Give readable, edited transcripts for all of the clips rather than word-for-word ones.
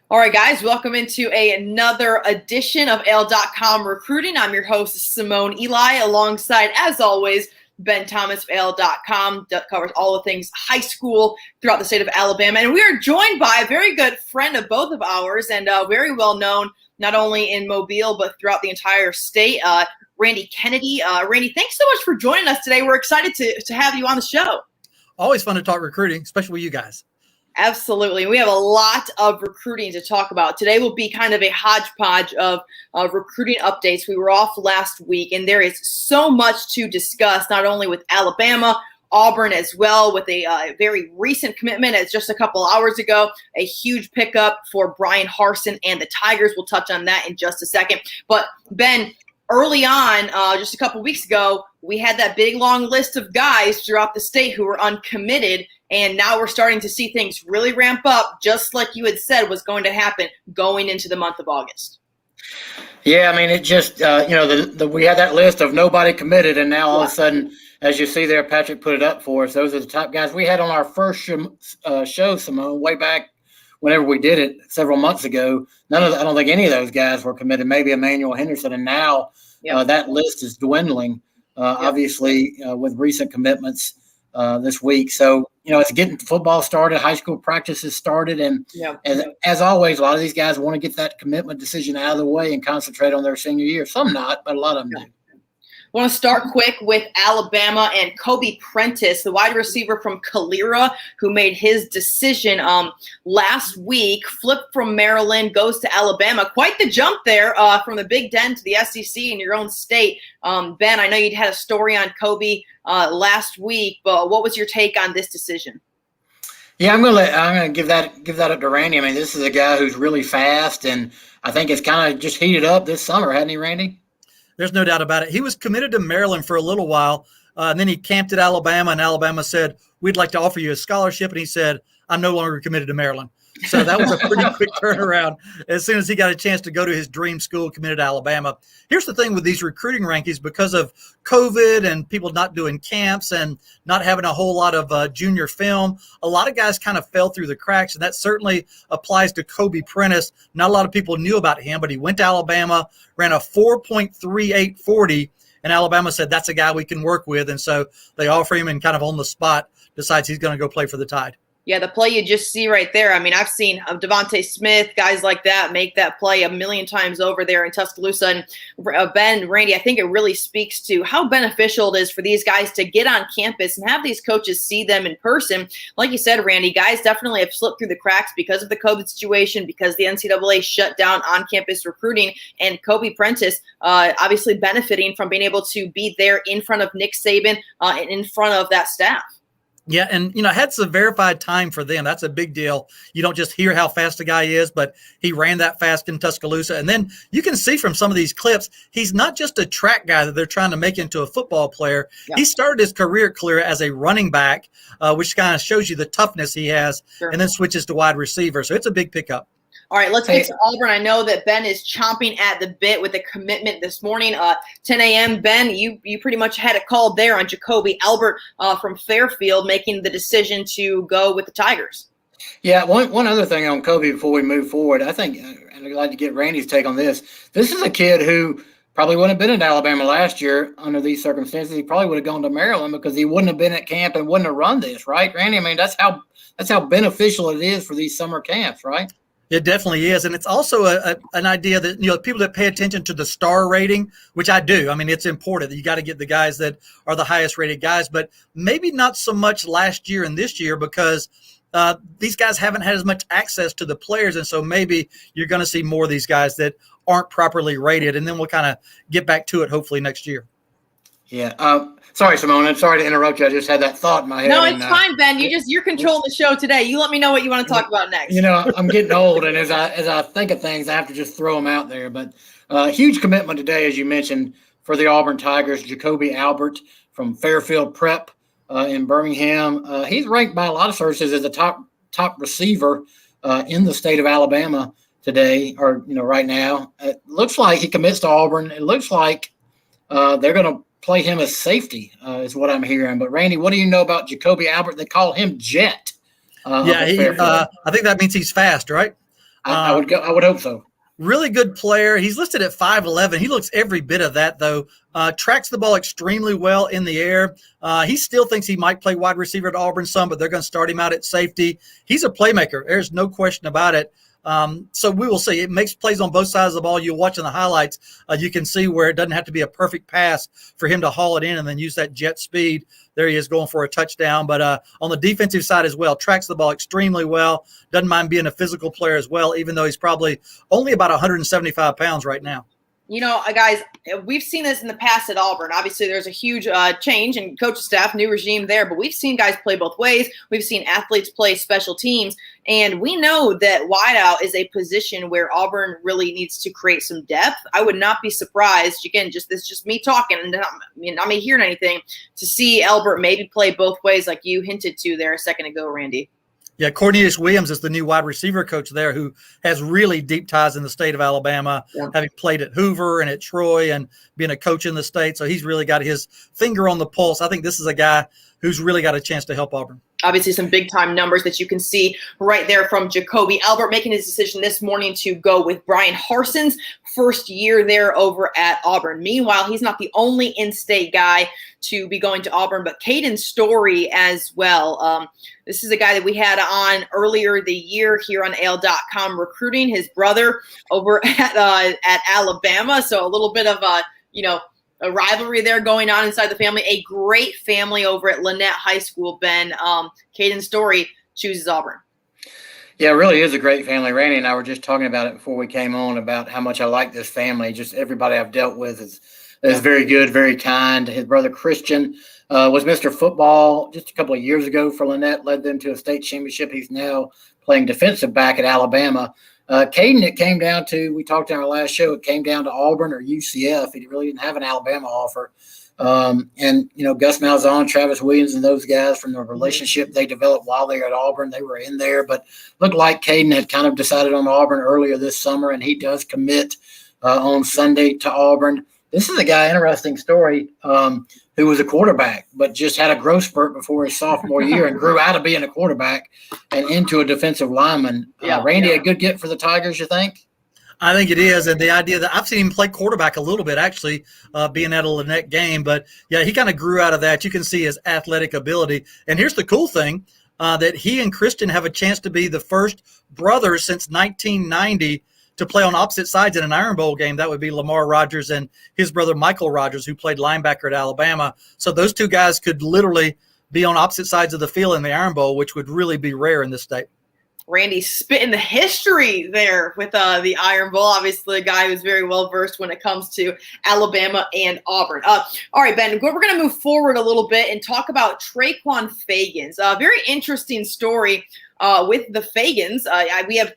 All right, guys, welcome into another edition of AL.com Recruiting. I'm your host, Simone Eli, alongside, as always, Ben Thomas of AL.com, that covers all the things high school throughout the state of Alabama. And we are joined by a very good friend of both of ours and very well known, not only in Mobile, but throughout the entire state, Randy Kennedy. Randy, thanks so much for joining us today. We're excited to have you on the show. Always fun to talk recruiting, especially with you guys. Absolutely. We have a lot of recruiting to talk about. Today will be kind of a hodgepodge of recruiting updates. We were off last week, and there is so much to discuss, not only with Alabama, Auburn as well, with a very recent commitment as just a couple hours ago, a huge pickup for Brian Harsin and the Tigers. We'll touch on that in just a second. But, Ben, early on, just a couple weeks ago, we had that big, long list of guys throughout the state who were uncommitted. And now we're starting to see things really ramp up, just like you had said was going to happen going into the month of August. Yeah, I mean, it just, we had that list of nobody committed, and now all of a sudden, as you see there, Patrick put it up for us. Those are the top guys we had on our first show, Simone, way back whenever we did it several months ago. I don't think any of those guys were committed, maybe Emmanuel Henderson, and now that list is dwindling, obviously, with recent commitments this week. So, it's getting football started, high school practices started, and as always, a lot of these guys want to get that commitment decision out of the way and concentrate on their senior year. Some not, but a lot of them do. I want to start quick with Alabama and Kobe Prentice, the wide receiver from Calera, who made his decision last week, flipped from Maryland, goes to Alabama. Quite the jump there from the Big Ten to the SEC in your own state. Ben, I know you had a story on Kobe last week, but what was your take on this decision? Yeah, I'm gonna give that up to Randy. I mean, this is a guy who's really fast, and I think it's kind of just heated up this summer, hadn't he, Randy? There's no doubt about it. He was committed to Maryland for a little while, and then he camped at Alabama, and Alabama said, "We'd like to offer you a scholarship," and he said, "I'm no longer committed to Maryland." So that was a pretty quick turnaround as soon as he got a chance to go to his dream school, committed to Alabama. Here's the thing with these recruiting rankings, because of COVID and people not doing camps and not having a whole lot of junior film, a lot of guys kind of fell through the cracks, and that certainly applies to Kobe Prentice. Not a lot of people knew about him, but he went to Alabama, ran a 4.3840, and Alabama said, that's a guy we can work with, and so they offer him and kind of on the spot decides he's going to go play for the Tide. Yeah, the play you just see right there. I mean, I've seen Devontae Smith, guys like that, make that play a million times over there in Tuscaloosa. And Ben, Randy, I think it really speaks to how beneficial it is for these guys to get on campus and have these coaches see them in person. Like you said, Randy, guys definitely have slipped through the cracks because of the COVID situation, because the NCAA shut down on-campus recruiting. And Kobe Prentice obviously benefiting from being able to be there in front of Nick Saban and in front of that staff. Yeah, and, had some verified time for them. That's a big deal. You don't just hear how fast a guy is, but he ran that fast in Tuscaloosa. And then you can see from some of these clips, he's not just a track guy that they're trying to make into a football player. Yeah. He started his career as a running back, which kind of shows you the toughness he has, and then switches to wide receiver. So it's a big pickup. All right, let's get to Auburn. I know that Ben is chomping at the bit with a commitment this morning. 10 a.m., Ben, you pretty much had a call there on Jacoby Albert from Fairfield making the decision to go with the Tigers. Yeah, one other thing on Kobe before we move forward. I think I'd like to get Randy's take on this. This is a kid who probably wouldn't have been in Alabama last year under these circumstances. He probably would have gone to Maryland because he wouldn't have been at camp and wouldn't have run this, right, Randy? I mean, that's how beneficial it is for these summer camps, right? It definitely is. And it's also an idea that, people that pay attention to the star rating, which I do. I mean, it's important that you got to get the guys that are the highest rated guys, but maybe not so much last year and this year because these guys haven't had as much access to the players. And so maybe you're going to see more of these guys that aren't properly rated. And then we'll kind of get back to it hopefully next year. Yeah. Sorry, Simone. I'm sorry to interrupt you. I just had that thought in my head. No, it's fine, Ben. You're controlling the show today. You let me know what you want to talk about next. I'm getting old, and as I think of things, I have to just throw them out there. But huge commitment today, as you mentioned, for the Auburn Tigers. Jacoby Albert from Fairfield Prep in Birmingham. He's ranked by a lot of sources as a top receiver in the state of Alabama today, or right now. It looks like he commits to Auburn. It looks like they're going to play him as safety, is what I'm hearing. But Randy, what do you know about Jacoby Albert? They call him Jet. I think that means he's fast, right? I would hope so. Really good player. He's listed at 5'11". He looks every bit of that, though. Tracks the ball extremely well in the air. He still thinks he might play wide receiver at Auburn some, but they're going to start him out at safety. He's a playmaker. There's no question about it. So we will see. It makes plays on both sides of the ball. You'll watch in the highlights. You can see where it doesn't have to be a perfect pass for him to haul it in and then use that jet speed. There he is going for a touchdown. But on the defensive side as well, tracks the ball extremely well. Doesn't mind being a physical player as well, even though he's probably only about 175 pounds right now. You know, guys, we've seen this in the past at Auburn. Obviously, there's a huge change in coaching staff, new regime there, but we've seen guys play both ways. We've seen athletes play special teams, and we know that wideout is a position where Auburn really needs to create some depth. I would not be surprised, again, this is just me talking, and not me hearing anything, to see Albert maybe play both ways like you hinted to there a second ago, Randy. Yeah, Cornelius Williams is the new wide receiver coach there who has really deep ties in the state of Alabama, having played at Hoover and at Troy and being a coach in the state. So he's really got his finger on the pulse. I think this is a guy who's really got a chance to help Auburn. Obviously, some big-time numbers that you can see right there from Jacoby Albert making his decision this morning to go with Brian Harson's first year there over at Auburn. Meanwhile, he's not the only in-state guy to be going to Auburn, but Caden Story as well. This is a guy that we had on earlier the year here on AL.com recruiting his brother over at Alabama. So a little bit of a rivalry there going on inside the family. A great family over at Lynette High School, Ben. Caden Story chooses Auburn. Yeah, it really is a great family. Randy and I were just talking about it before we came on about how much I like this family. Just everybody I've dealt with is very good, very kind. His brother Christian was Mr. Football just a couple of years ago for Lynette, led them to a state championship. He's now playing defensive back at Alabama. Caden, it came down to, we talked in our last show, it came down to Auburn or UCF. He really didn't have an Alabama offer. And, Gus Malzahn, Travis Williams, and those guys from the relationship they developed while they were at Auburn, they were in there. But looked like Caden had kind of decided on Auburn earlier this summer, and he does commit on Sunday to Auburn. This is a guy, interesting story, who was a quarterback, but just had a growth spurt before his sophomore year and grew out of being a quarterback and into a defensive lineman. Randy, a good get for the Tigers, you think? I think it is. And the idea that I've seen him play quarterback a little bit, actually, being at a Lynette game. But, yeah, he kind of grew out of that. You can see his athletic ability. And here's the cool thing, that he and Christian have a chance to be the first brothers since 1990 to play on opposite sides in an Iron Bowl game. That would be Lamar Rogers and his brother Michael Rogers, who played linebacker at Alabama. So those two guys could literally be on opposite sides of the field in the Iron Bowl, which would really be rare in this state. Randy spitting the history there with the Iron Bowl. Obviously, a guy who's very well versed when it comes to Alabama and Auburn. All right, Ben, we're going to move forward a little bit and talk about Tre'quon Fegans. A very interesting story with the Fegans. We have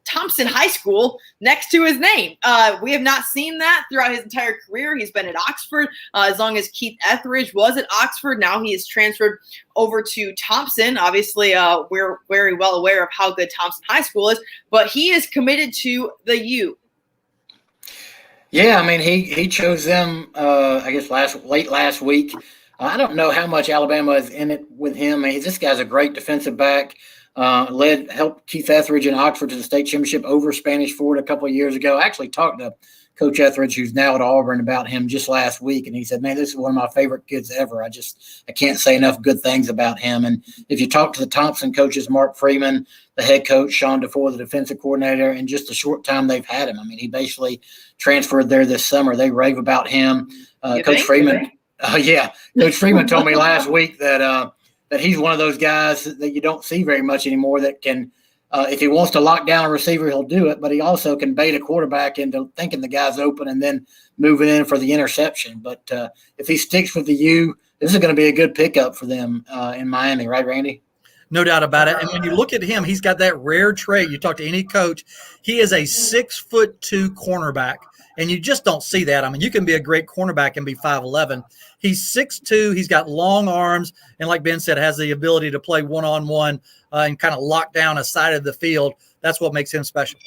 Thompson High School next to his name. We have not seen that throughout his entire career. He's been at Oxford as long as Keith Etheridge was at Oxford. Now he is transferred over to Thompson. Obviously, we're very well aware of how good Thompson High School is, but he is committed to the U. Yeah, I mean, he chose them, I guess, late last week. I don't know how much Alabama is in it with him. I mean, this guy's a great defensive back. Helped Keith Etheridge in Oxford to the state championship over Spanish Ford a couple of years ago. I actually talked to Coach Etheridge, who's now at Auburn, about him just last week, and he said, man, this is one of my favorite kids ever. I can't say enough good things about him. And if you talk to the Thompson coaches, Mark Freeman, the head coach, Sean DeFore, the defensive coordinator, in just a short time they've had him. I mean, he basically transferred there this summer. They rave about him. Coach Freeman told me last week that he's one of those guys that you don't see very much anymore that can, if he wants to lock down a receiver, he'll do it, but he also can bait a quarterback into thinking the guy's open and then moving in for the interception. But if he sticks with the U, this is going to be a good pickup for them in Miami, right, Randy? No doubt about it. And when you look at him, he's got that rare trait. You talk to any coach, he is a 6'2" cornerback. And you just don't see that. I mean, you can be a great cornerback and be 5'11". He's 6'2". He's got long arms. And like Ben said, has the ability to play one-on-one and kind of lock down a side of the field. That's what makes him special.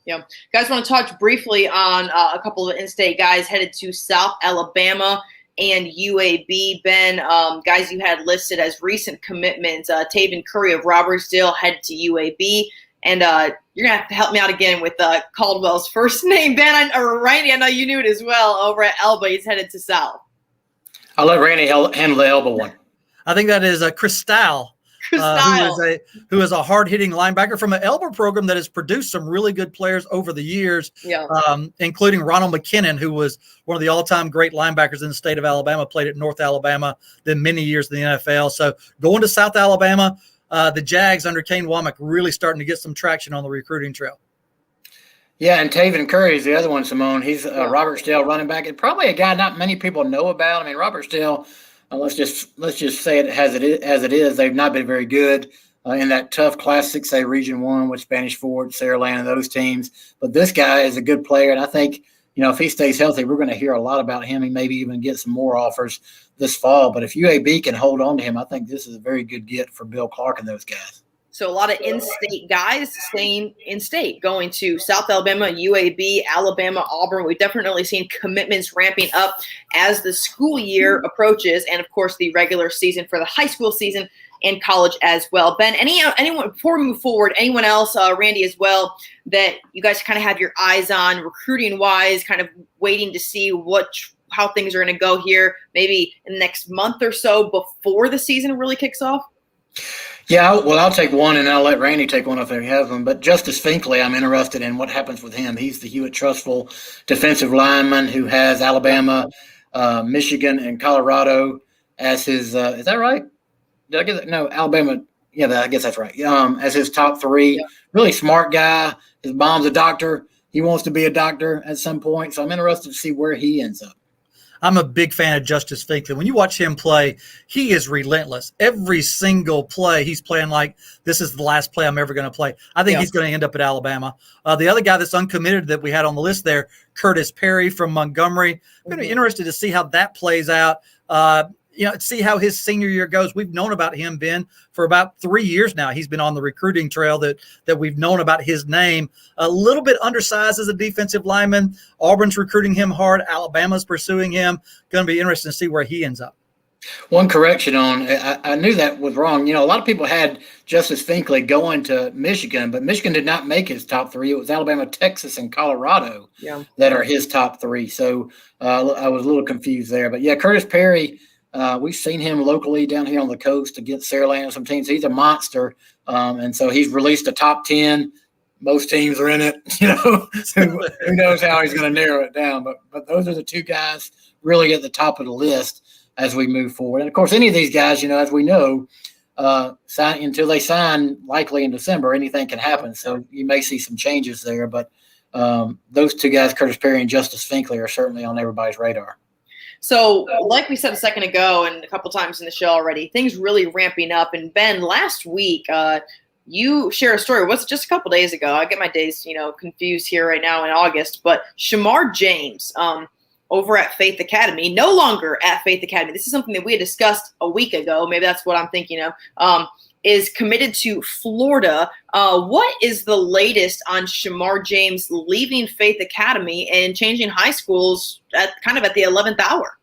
Yeah. Guys, want to touch briefly on a couple of in-state guys headed to South Alabama and UAB. Ben, guys you had listed as recent commitments. Taven Curry of Robertsdale headed to UAB. And you're going to have to help me out again with Caldwell's first name. Ben, or Randy, I know you knew it as well over at Elba. He's headed to South. I'll let Randy handle the Elba one. I think that is Cristal. Who is a hard-hitting linebacker from an Elba program that has produced some really good players over the years, including Ronald McKinnon, who was one of the all-time great linebackers in the state of Alabama, played at North Alabama, then many years in the NFL. So going to South Alabama, the Jags under Kane Womack really starting to get some traction on the recruiting trail. Yeah, and Taven Curry is the other one, Simone. He's Robertsdale running back, and probably a guy not many people know about. I mean, Robertsdale – let's just say it as it is. They've not been very good in that tough Class 6A Region 1 with Spanish Fort, Saraland, and those teams. But this guy is a good player, and I think, if he stays healthy, we're going to hear a lot about him and maybe even get some more offers this fall. But if UAB can hold on to him, I think this is a very good get for Bill Clark and those guys. So a lot of in-state guys staying in-state, going to South Alabama, UAB, Alabama, Auburn. We've definitely seen commitments ramping up as the school year approaches, and of course the regular season for the high school season and college as well. Ben, anyone before we move forward, anyone else, Randy as well, that you guys kind of have your eyes on recruiting-wise, kind of waiting to see how things are going to go here, maybe in the next month or so before the season really kicks off? Yeah, well, I'll take one, and I'll let Randy take one if he has them. But Justice Finkley, I'm interested in what happens with him. He's the Hewitt-Trustful defensive lineman who has Alabama, Michigan, and Colorado as his is that right? Did I get that? No, Alabama. Yeah, I guess that's right. As his top three. Yeah. Really smart guy. His mom's a doctor. He wants to be a doctor at some point. So I'm interested to see where he ends up. I'm a big fan of Justice Finkley. When you watch him play, he is relentless. Every single play, he's playing like this is the last play I'm ever going to play. I think he's going to end up at Alabama. The other guy that's uncommitted that we had on the list there, Curtis Perry from Montgomery. I'm going to be interested to see how that plays out. See how his senior year goes. We've known about him, Ben, for about 3 years now. He's been on the recruiting trail that we've known about his name. A little bit undersized as a defensive lineman. Auburn's recruiting him hard. Alabama's pursuing him. Going to be interesting to see where he ends up. One correction on, I knew that was wrong. A lot of people had Justice Finkley going to Michigan, but Michigan did not make his top three. It was Alabama, Texas, and Colorado that are his top three. So I was a little confused there. But, yeah, Curtis Perry, we've seen him locally down here on the coast against Saraland and some teams. He's a monster. And so he's released a top 10. Most teams are in it. Who knows how he's going to narrow it down. But those are the two guys really at the top of the list as we move forward. And, of course, any of these guys, as we know, until they sign likely in December, anything can happen. So you may see some changes there. But those two guys, Curtis Perry and Justice Finkley, are certainly on everybody's radar. So like we said a second ago and a couple times in the show already, things really ramping up. And Ben, last week you shared a story. Was it just a couple days ago? I get my days, confused here right now in August. But Shemar James over at Faith Academy, no longer at Faith Academy. This is something that we had discussed a week ago. Maybe that's what I'm thinking of. Is committed to Florida. What is the latest on Shemar James leaving Faith Academy and changing high schools at the 11th hour?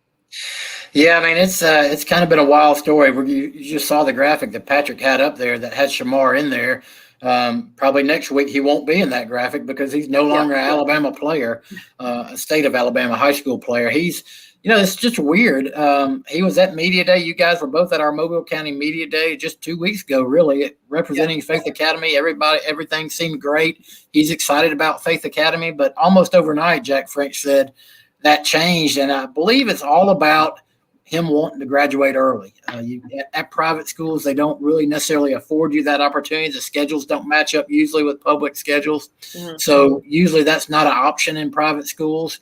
Yeah, I mean, it's kind of been a wild story. You just saw the graphic that Patrick had up there that had Shemar in there. Probably next week he won't be in that graphic because he's no longer an Alabama player, a state of Alabama high school player. It's just weird. He was at Media Day. You guys were both at our Mobile County Media Day just 2 weeks ago, really, representing Faith Academy. Everything seemed great. He's excited about Faith Academy, but almost overnight, Jack French said that changed, and I believe it's all about him wanting to graduate early. At private schools, they don't really necessarily afford you that opportunity. The schedules don't match up usually with public schedules. Mm-hmm. So usually that's not an option in private schools.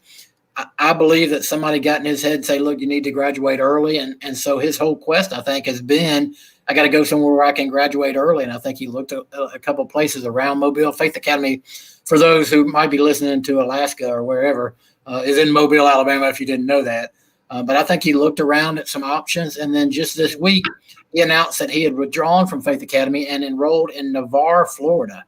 I believe that somebody got in his head and say, look, you need to graduate early. And so his whole quest, I think, has been, I got to go somewhere where I can graduate early. And I think he looked at a couple of places around Mobile. Faith Academy, for those who might be listening to Alaska or wherever, is in Mobile, Alabama, if you didn't know that. But I think he looked around at some options. And then just this week, he announced that he had withdrawn from Faith Academy and enrolled in Navarre, Florida.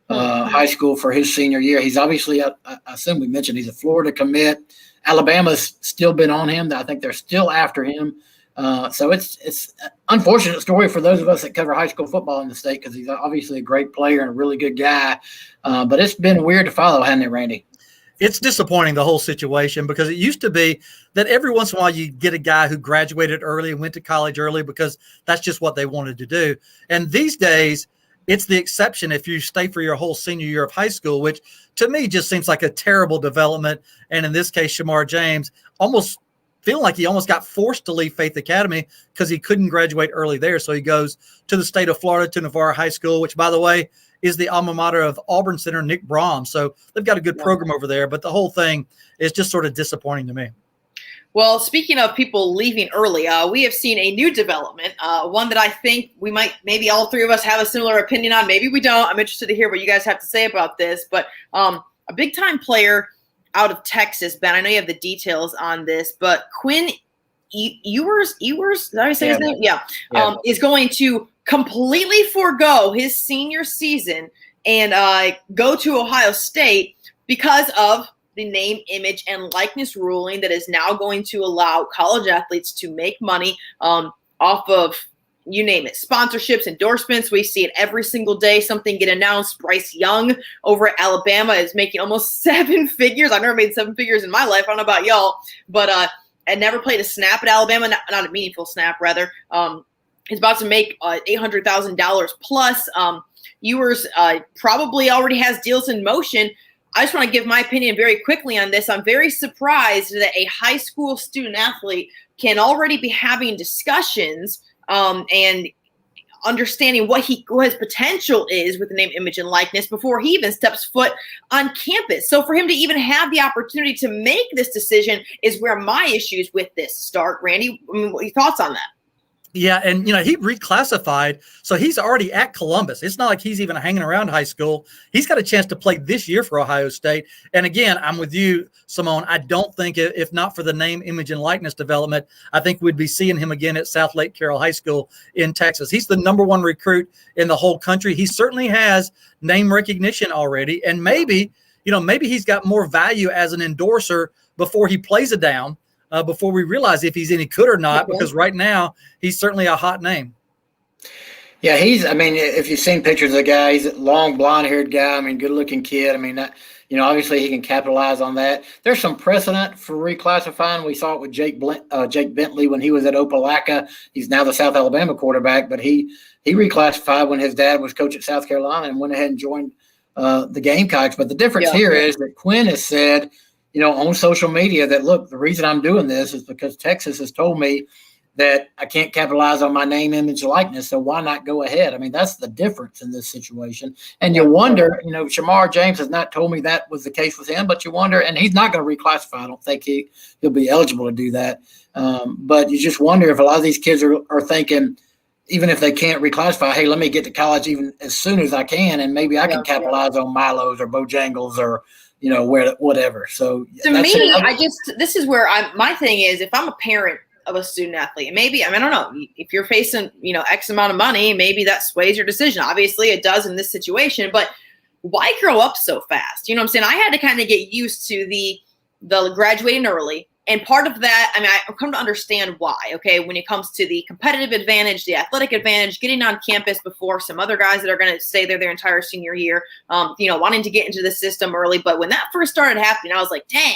High school for his senior year. He's obviously, I assume we mentioned, he's a Florida commit. Alabama's still been on him. I think they're still after him. So it's an unfortunate story for those of us that cover high school football in the state, because he's obviously a great player and a really good guy. But it's been weird to follow, hasn't it, Randy? It's disappointing, the whole situation, because it used to be that every once in a while you get a guy who graduated early and went to college early because that's just what they wanted to do. And these days, it's the exception if you stay for your whole senior year of high school, which to me just seems like a terrible development. And in this case, Shemar James almost feeling like he almost got forced to leave Faith Academy because he couldn't graduate early there. So he goes to the state of Florida, to Navarre High School, which, by the way, is the alma mater of Auburn center Nick Braun. So they've got a good program over there, but the whole thing is just sort of disappointing to me. Well, speaking of people leaving early, we have seen a new development, one that I think we might, maybe all three of us have a similar opinion on. Maybe we don't. I'm interested to hear what you guys have to say about this. But a big-time player out of Texas, Ben, I know you have the details on this, but Quin Ewers, is that how you say his name? Yeah. Is going to completely forego his senior season and go to Ohio State because of the name, image, and likeness ruling that is now going to allow college athletes to make money off of, you name it, sponsorships, endorsements. We see it every single day. Something get announced. Bryce Young over at Alabama is making almost 7 figures. I've never made 7 figures in my life. I don't know about y'all, but I never played a snap at Alabama, not a meaningful snap, rather. He's about to make $800,000 plus. Ewers probably already has deals in motion. I just want to give my opinion very quickly on this. I'm very surprised that a high school student athlete can already be having discussions and understanding what his potential is with the name, image, and likeness before he even steps foot on campus. So for him to even have the opportunity to make this decision is where my issues with this start. Randy, what are your thoughts on that? Yeah, and, he reclassified, so he's already at Columbus. It's not like he's even hanging around high school. He's got a chance to play this year for Ohio State. And, again, I'm with you, Simone. I don't think, if not for the name, image, and likeness development, I think we'd be seeing him again at South Lake Carroll High School in Texas. He's the #1 recruit in the whole country. He certainly has name recognition already, and maybe he's got more value as an endorser before he plays it down. Before we realize if he's any good or not, because right now he's certainly a hot name. Yeah, if you've seen pictures of the guy, he's a long, blonde-haired guy. Good-looking kid. Obviously he can capitalize on that. There's some precedent for reclassifying. We saw it with Jake Bentley when he was at Opelika. He's now the South Alabama quarterback, but he reclassified when his dad was coach at South Carolina and went ahead and joined the Gamecocks. But the difference here is that Quin has said, on social media that, look, the reason I'm doing this is because Texas has told me that I can't capitalize on my name, image, likeness, so why not go ahead? That's the difference in this situation. And you wonder, Shemar James has not told me that was the case with him, but you wonder, and he's not going to reclassify. I don't think he'll be eligible to do that. But you just wonder if a lot of these kids are thinking, even if they can't reclassify, hey, let me get to college even as soon as I can, and maybe I can capitalize on Milo's or Bojangles or whatever. So to me, this is where my thing is, if I'm a parent of a student athlete, and maybe, I don't know, if you're facing, X amount of money, maybe that sways your decision. Obviously it does in this situation, but why grow up so fast? You know what I'm saying? I had to kind of get used to the graduating early. And part of that, I've come to understand why, okay, when it comes to the competitive advantage, the athletic advantage, getting on campus before some other guys that are going to stay there their entire senior year, wanting to get into the system early. But when that first started happening, I was like, dang,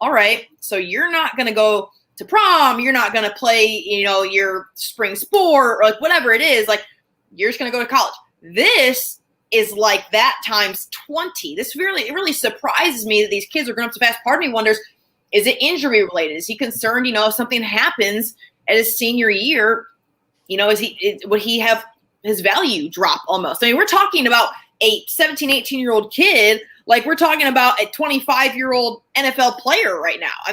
all right, so you're not going to go to prom, you're not going to play, your spring sport or whatever it is, you're just going to go to college. This is like that times 20. It really surprises me that these kids are growing up so fast. Part of me wonders, is it injury related? Is he concerned, if something happens at his senior year, would he have his value drop almost? We're talking about a 17, 18-year-old kid. We're talking about a 25-year-old NFL player right now.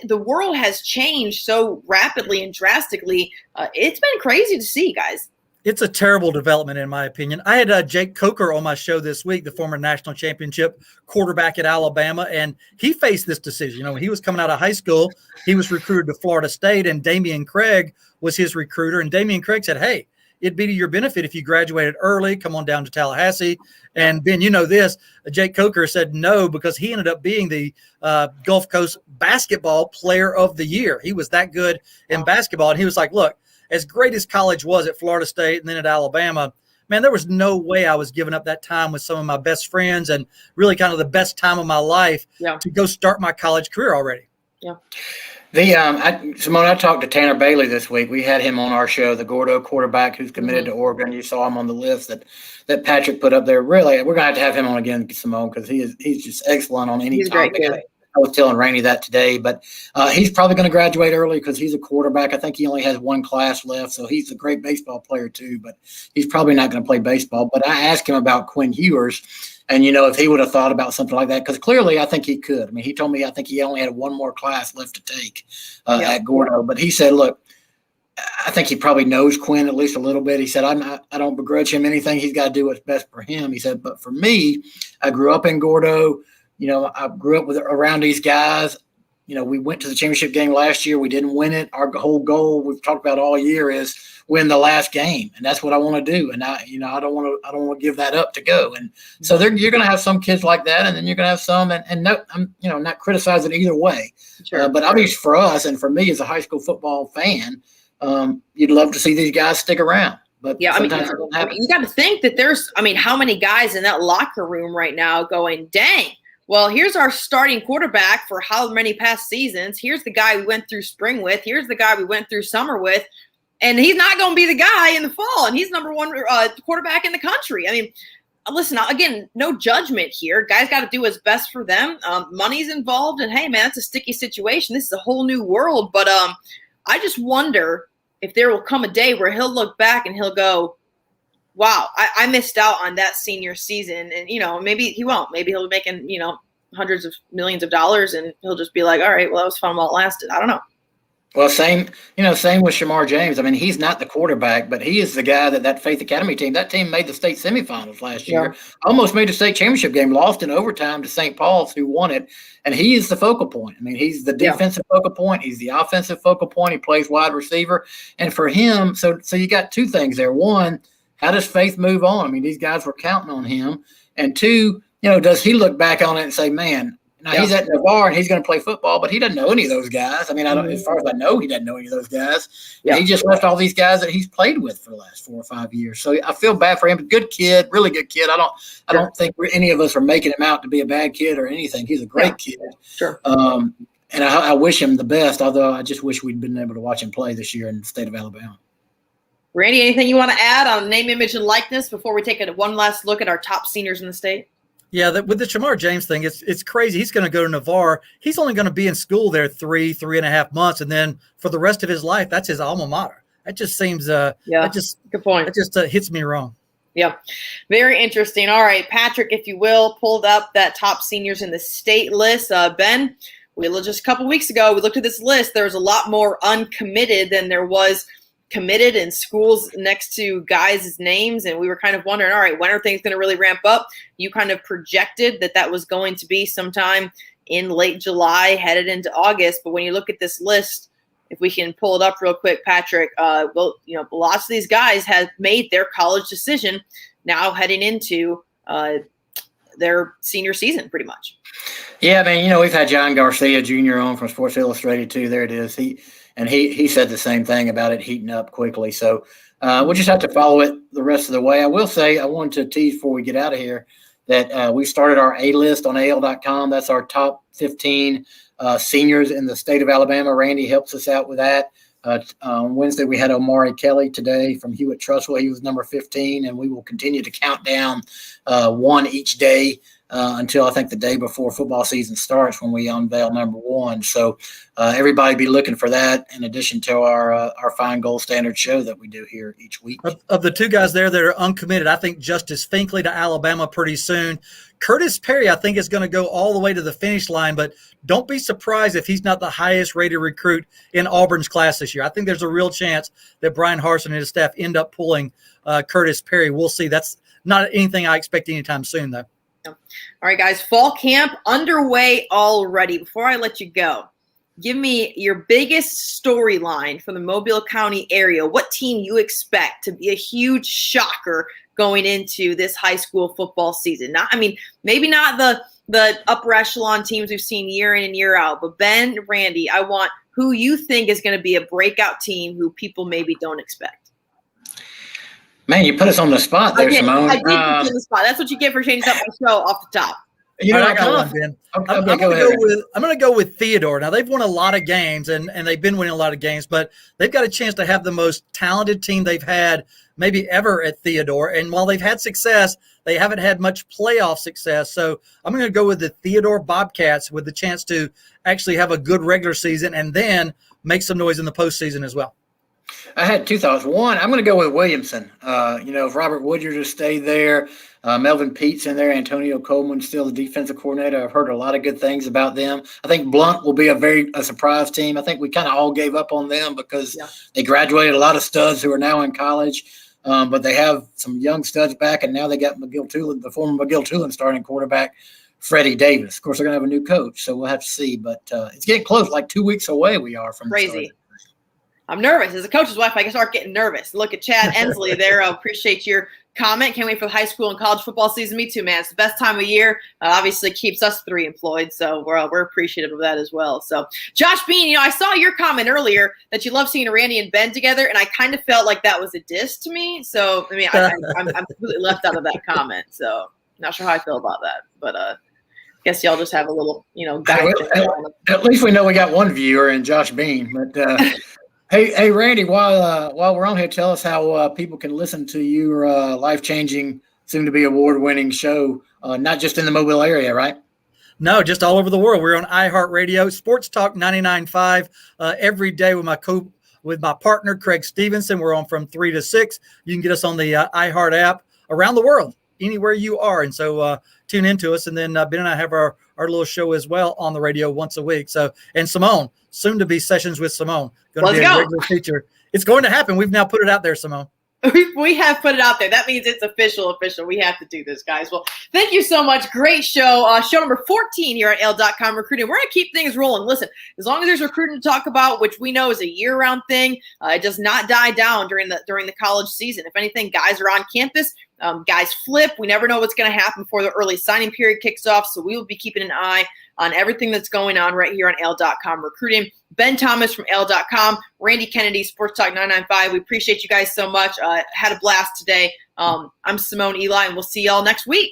The world has changed so rapidly and drastically. It's been crazy to see, guys. It's a terrible development, in my opinion. I had Jake Coker on my show this week, the former national championship quarterback at Alabama, and he faced this decision. When he was coming out of high school, he was recruited to Florida State, and Damian Craig was his recruiter. And Damian Craig said, hey, it'd be to your benefit if you graduated early, come on down to Tallahassee. And Ben, you know this, Jake Coker said no because he ended up being the Gulf Coast basketball player of the year. He was that good in basketball. And he was like, look, as great as college was at Florida State and then at Alabama, man, there was no way I was giving up that time with some of my best friends and really kind of the best time of my life to go start my college career already. Yeah. Simone, I talked to Tanner Bailey this week. We had him on our show, the Gordo quarterback who's committed to Oregon. You saw him on the list that Patrick put up there. Really, we're going to have him on again, Simone, because he's just excellent on any topic. I was telling Rainey that today, but he's probably going to graduate early because he's a quarterback. I think he only has one class left, so he's a great baseball player too, but he's probably not going to play baseball. But I asked him about Quin Ewers and, if he would have thought about something like that, because clearly I think he could. I mean, he told me I think he only had one more class left to take at Gordo, but he said, look, I think he probably knows Quin at least a little bit. He said, I don't begrudge him anything. He's got to do what's best for him. He said, but for me, I grew up in Gordo. I grew up around these guys. We went to the championship game last year. We didn't win it. Our whole goal we've talked about all year is win the last game, and that's what I want to do. And I don't want to give that up to go. And so you're going to have some kids like that, and then you're going to have some. And no, I'm not criticizing either way. Sure. But obviously for us and for me as a high school football fan, you'd love to see these guys stick around. But yeah, you got to think that there's, how many guys in that locker room right now going, dang. Well, here's our starting quarterback for how many past seasons. Here's the guy we went through spring with. Here's the guy we went through summer with. And he's not going to be the guy in the fall. And he's number one quarterback in the country. Listen, again, no judgment here. Guys got to do what's best for them. Money's involved. And, hey, man, it's a sticky situation. This is a whole new world. But I just wonder if there will come a day where he'll look back and he'll go, wow, I missed out on that senior season. And, maybe he won't. Maybe he'll be making, hundreds of millions of dollars and he'll just be like, all right, well, that was fun while it lasted. I don't know. Well, same with Shemar James. He's not the quarterback, but he is the guy that Faith Academy team, that team made the state semifinals last year, almost made the state championship game, lost in overtime to St. Paul's, who won it. And he is the focal point. He's the defensive focal point. He's the offensive focal point. He plays wide receiver. And for him, so you got two things there. One, how does Faith move on? These guys were counting on him. And two, does he look back on it and say, man, now he's at Navarre and he's going to play football, but he doesn't know any of those guys. As far as I know, he doesn't know any of those guys. Yeah. He just left all these guys that he's played with for the last 4 or 5 years. So I feel bad for him. Good kid, really good kid. I don't think any of us are making him out to be a bad kid or anything. He's a great kid. Sure. And I wish him the best, although I just wish we'd been able to watch him play this year in the state of Alabama. Randy, anything you want to add on name, image, and likeness before we take one last look at our top seniors in the state? Yeah, with the Shemar James thing, it's crazy. He's going to go to Navarre. He's only going to be in school there 3.5 months, and then for the rest of his life, that's his alma mater. That just seems good point. That just hits me wrong. Yeah, very interesting. All right, Patrick, if you will, pulled up that top seniors in the state list. Ben, just a couple weeks ago, we looked at this list. There was a lot more uncommitted than there was committed in schools next to guys' names, and we were kind of wondering, all right, when are things going to really ramp up? You kind of projected that was going to be sometime in late July, headed into August. But when you look at this list, if we can pull it up real quick, Patrick, lots of these guys have made their college decision now heading into their senior season pretty much. Yeah, we've had John Garcia Jr. on from Sports Illustrated too. There it is. He said the same thing about it heating up quickly. So we'll just have to follow it the rest of the way. I will say, I wanted to tease before we get out of here that we started our A list on AL.com. That's our top 15 seniors in the state of Alabama. Randy helps us out with that. On Wednesday, we had Omari Kelly today from Hewitt-Trussville. He was number 15, and we will continue to count down one each day until I think the day before football season starts when we unveil number 1. So everybody be looking for that in addition to our fine gold standard show that we do here each week. Of the two guys there that are uncommitted, I think Justice Finkley to Alabama pretty soon. Curtis Perry, I think, is going to go all the way to the finish line, but don't be surprised if he's not the highest rated recruit in Auburn's class this year. I think there's a real chance that Brian Harsin and his staff end up pulling Curtis Perry. We'll see. That's not anything I expect anytime soon, though. All right, guys, fall camp underway already. Before I let you go, give me your biggest storyline from the Mobile County area. What team you expect to be a huge shocker going into this high school football season? Maybe not the upper echelon teams we've seen year in and year out, but Ben, Randy, I want who you think is going to be a breakout team who people maybe don't expect. Man, you put us on the spot there, Simone. I did put you on the spot. That's what you get for changing up my show off the top. You know, I got one, Ben. I'm going to go with Theodore. Now, they've won a lot of games, and they've been winning a lot of games, but they've got a chance to have the most talented team they've had maybe ever at Theodore. And while they've had success, they haven't had much playoff success. So I'm going to go with the Theodore Bobcats with the chance to actually have a good regular season and then make some noise in the postseason as well. I had two thoughts. One, I'm going to go with Williamson. If Robert Woodyard just stayed there, Melvin Pete's in there, Antonio Coleman's still the defensive coordinator. I've heard a lot of good things about them. I think Blunt will be a surprise team. I think we kind of all gave up on them because they graduated a lot of studs who are now in college, but they have some young studs back, and now they got McGill-Tulin, the former McGill-Tulin starting quarterback, Freddie Davis. Of course, they're going to have a new coach, so we'll have to see. But it's getting close, like 2 weeks away we are from crazy. I'm nervous. As a coach's wife, I can start getting nervous. Look at Chad Ensley there. I appreciate your comment. Can't wait for the high school and college football season. Me too, man. It's the best time of year. Obviously keeps us three employed, so we're appreciative of that as well. So, Josh Bean, I saw your comment earlier that you love seeing Randy and Ben together, and I kind of felt like that was a diss to me. So, I'm completely left out of that comment. So, not sure how I feel about that, but I guess y'all just have a little, at least we know we got one viewer in Josh Bean, but. Hey, Randy, while we're on here, tell us how people can listen to your life-changing, soon-to-be award-winning show, not just in the Mobile area, right? No, just all over the world. We're on iHeartRadio, Sports Talk 99.5 every day with my partner, Craig Stevenson. We're on from 3 to 6. You can get us on the iHeart app around the world, anywhere you are. And so tune into us. And then Ben and I have our little show as well on the radio once a week. So, and Simone, soon to be Sessions with Simone. Going to be a regular feature. It's going to happen. We've now put it out there, Simone. We have put it out there. That means it's official. We have to do this, guys. Well, thank you so much. Great show. Show number 14 here at AL.com recruiting. We're going to keep things rolling. Listen, as long as there's recruiting to talk about, which we know is a year-round thing, it does not die down during the college season. If anything, guys are on campus. Guys flip. We never know what's going to happen before the early signing period kicks off. So we will be keeping an eye on everything that's going on right here on AL.com recruiting. Ben Thomas from AL.com, Randy Kennedy, Sports Talk 995. We appreciate you guys so much. Had a blast today. I'm Simone Eli, and we'll see y'all next week.